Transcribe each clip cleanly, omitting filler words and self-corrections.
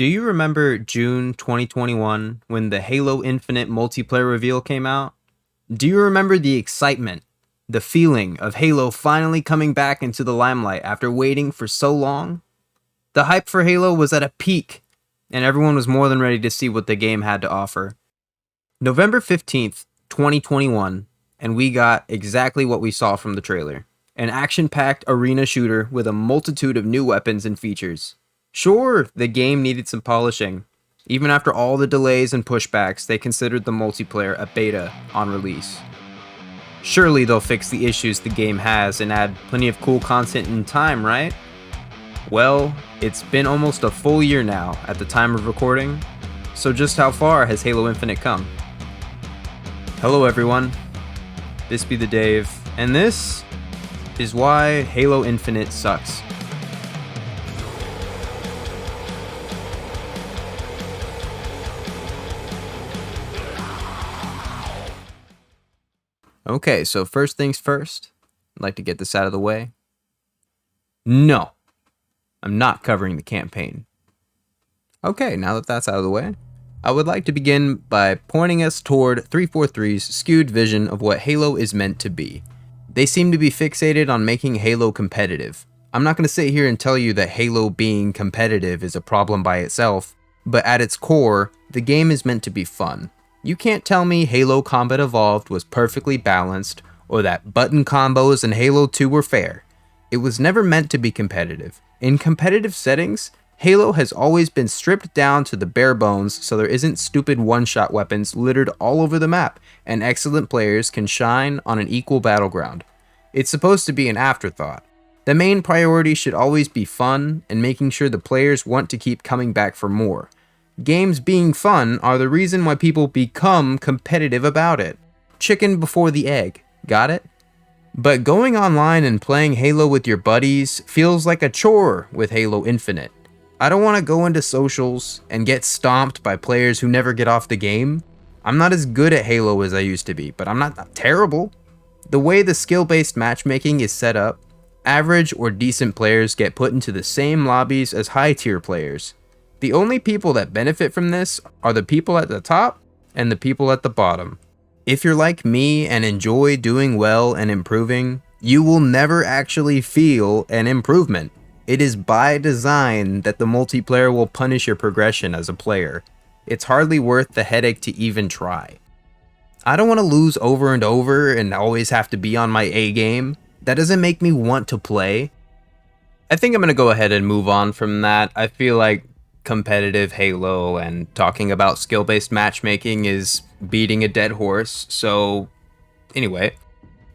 Do you remember June 2021 when the Halo Infinite multiplayer reveal came out? Do you remember the excitement, the feeling of Halo finally coming back into the limelight after waiting for so long? The hype for Halo was at a peak, and everyone was more than ready to see what the game had to offer. November 15th, 2021, and we got exactly what we saw from the trailer. An action-packed arena shooter with a multitude of new weapons and features. Sure, the game needed some polishing. Even after all the delays and pushbacks, they considered the multiplayer a beta on release. Surely they'll fix the issues the game has and add plenty of cool content in time, right? Well, it's been almost a full year now at the time of recording, so just how far has Halo Infinite come? Hello everyone, ThisBeTheDave, and this is why Halo Infinite sucks. Okay, so first things first, I'd like to get this out of the way. No, I'm not covering the campaign. Okay, now that that's out of the way, I would like to begin by pointing us toward 343's skewed vision of what Halo is meant to be. They seem to be fixated on making Halo competitive. I'm not going to sit here and tell you that Halo being competitive is a problem by itself, but at its core, the game is meant to be fun. You can't tell me Halo Combat Evolved was perfectly balanced, or that button combos in Halo 2 were fair. It was never meant to be competitive. In competitive settings, Halo has always been stripped down to the bare bones so there isn't stupid one-shot weapons littered all over the map, and excellent players can shine on an equal battleground. It's supposed to be an afterthought. The main priority should always be fun and making sure the players want to keep coming back for more. Games being fun are the reason why people become competitive about it. Chicken before the egg, got it? But going online and playing Halo with your buddies feels like a chore with Halo Infinite. I don't want to go into socials and get stomped by players who never get off the game. I'm not as good at Halo as I used to be, but I'm not terrible. The way the skill-based matchmaking is set up, average or decent players get put into the same lobbies as high-tier players. The only people that benefit from this are the people at the top and the people at the bottom. If you're like me and enjoy doing well and improving, you will never actually feel an improvement. It is by design that the multiplayer will punish your progression as a player. It's hardly worth the headache to even try. I don't want to lose over and over and always have to be on my A game. That doesn't make me want to play. I think I'm going to go ahead and move on from that. I feel like competitive Halo and talking about skill-based matchmaking is beating a dead horse, so anyway,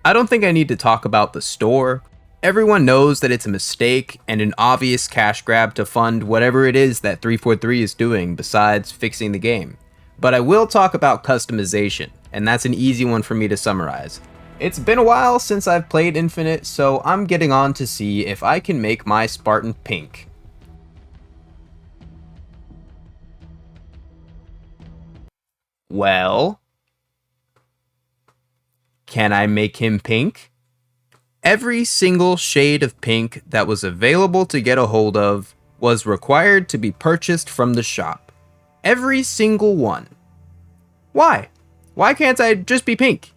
I don't think I need to talk about the store. Everyone knows that it's a mistake and an obvious cash grab to fund whatever it is that 343 is doing besides fixing the game. But I will talk about customization, and that's an easy one for me to summarize. It's been a while since I've played Infinite, so I'm getting on to see if I can make my Spartan pink. Well, can I make him pink? Every single shade of pink that was available to get a hold of was required to be purchased from the shop. Every single one. Why? Why can't I just be pink?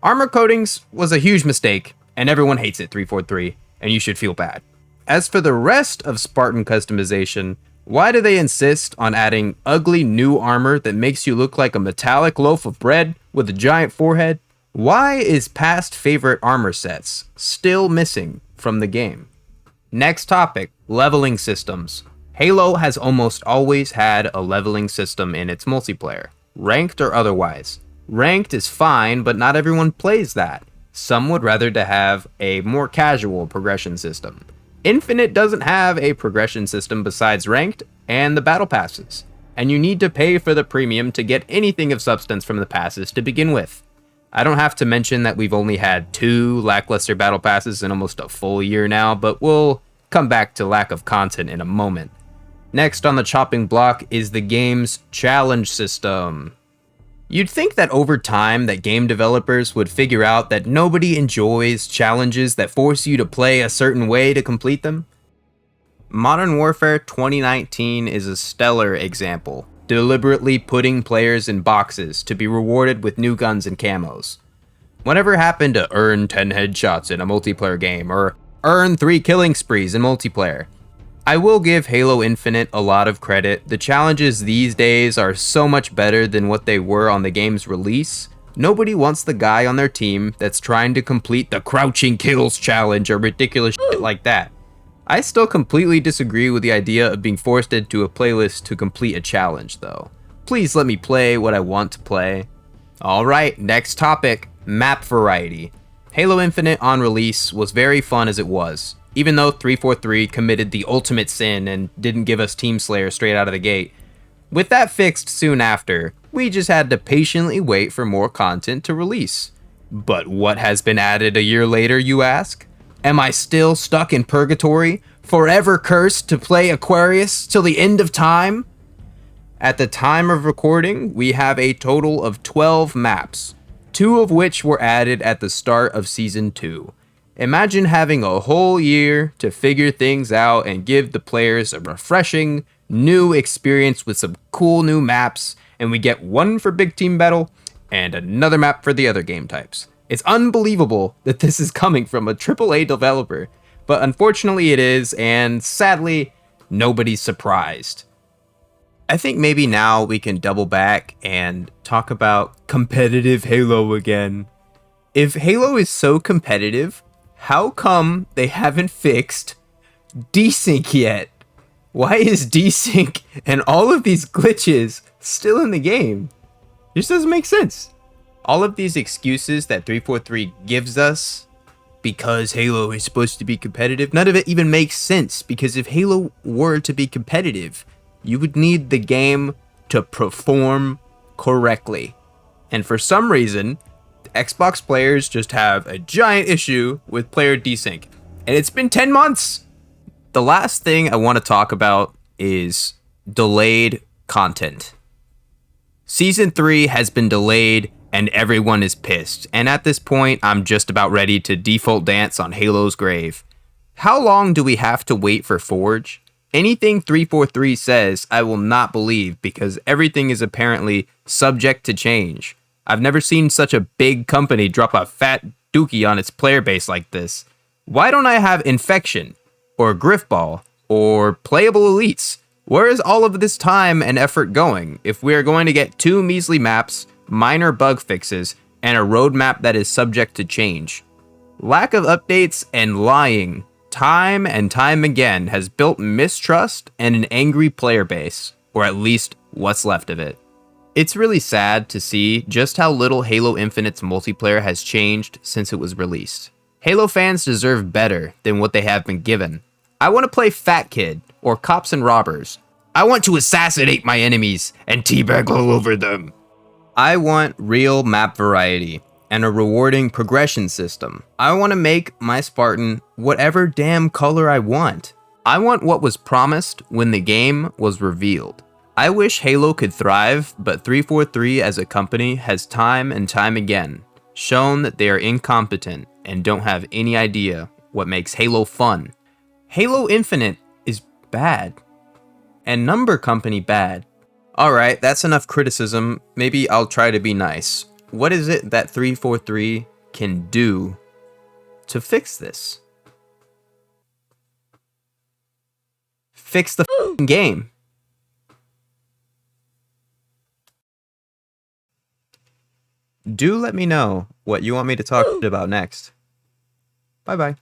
Armor coatings was a huge mistake, and everyone hates it, 343, and you should feel bad. As for the rest of Spartan customization, why do they insist on adding ugly new armor that makes you look like a metallic loaf of bread with a giant forehead? Why is past favorite armor sets still missing from the game? Next topic, leveling systems. Halo has almost always had a leveling system in its multiplayer, ranked or otherwise. Ranked is fine, but not everyone plays that. Some would rather to have a more casual progression system. Infinite doesn't have a progression system besides ranked and the battle passes, and you need to pay for the premium to get anything of substance from the passes to begin with. I don't have to mention that we've only had 2 lackluster battle passes in almost a full year now, but we'll come back to lack of content in a moment. Next on the chopping block is the game's challenge system. You'd think that over time that game developers would figure out that nobody enjoys challenges that force you to play a certain way to complete them. Modern Warfare 2019 is a stellar example, deliberately putting players in boxes to be rewarded with new guns and camos. Whatever happened to earn 10 headshots in a multiplayer game, or earn 3 killing sprees in multiplayer? I will give Halo Infinite a lot of credit. The challenges these days are so much better than what they were on the game's release. Nobody wants the guy on their team that's trying to complete the crouching kills challenge or ridiculous shit like that. I still completely disagree with the idea of being forced into a playlist to complete a challenge though. Please let me play what I want to play. Alright, next topic, map variety. Halo Infinite on release was very fun as it was, even though 343 committed the ultimate sin and didn't give us Team Slayer straight out of the gate. With that fixed soon after, we just had to patiently wait for more content to release. But what has been added a year later, you ask? Am I still stuck in purgatory, forever cursed to play Aquarius till the end of time? At the time of recording, we have a total of 12 maps, 2 of which were added at the start of Season 2. Imagine having a whole year to figure things out and give the players a refreshing, new experience with some cool new maps, and we get one for Big Team Battle and another map for the other game types. It's unbelievable that this is coming from a AAA developer, but unfortunately it is, and sadly, nobody's surprised. I think maybe now we can double back and talk about competitive Halo again. If Halo is so competitive, how come they haven't fixed DESYNC yet? Why is DESYNC and all of these glitches still in the game? It just doesn't make sense. All of these excuses that 343 gives us because Halo is supposed to be competitive, none of it even makes sense, because if Halo were to be competitive, you would need the game to perform correctly. And for some reason, Xbox players just have a giant issue with player desync. And it's been 10 months! The last thing I want to talk about is delayed content. Season 3 has been delayed and everyone is pissed. And at this point, I'm just about ready to default dance on Halo's grave. How long do we have to wait for Forge? Anything 343 says, I will not believe, because everything is apparently subject to change. I've never seen such a big company drop a fat dookie on its player base like this. Why don't I have Infection, or Griffball, or Playable Elites? Where is all of this time and effort going if we are going to get 2 measly maps, minor bug fixes, and a roadmap that is subject to change? Lack of updates and lying, time and time again, has built mistrust and an angry player base, or at least what's left of it. It's really sad to see just how little Halo Infinite's multiplayer has changed since it was released. Halo fans deserve better than what they have been given. I want to play Fat Kid, or Cops and Robbers. I want to assassinate my enemies and teabag all over them. I want real map variety and a rewarding progression system. I want to make my Spartan whatever damn color I want. I want what was promised when the game was revealed. I wish Halo could thrive, but 343 as a company has time and time again shown that they are incompetent and don't have any idea what makes Halo fun. Halo Infinite is bad, and Number Company bad. Alright, that's enough criticism. Maybe I'll try to be nice. What is it that 343 can do to fix this? Fix the f***ing game. Do let me know what you want me to talk about next. Bye bye.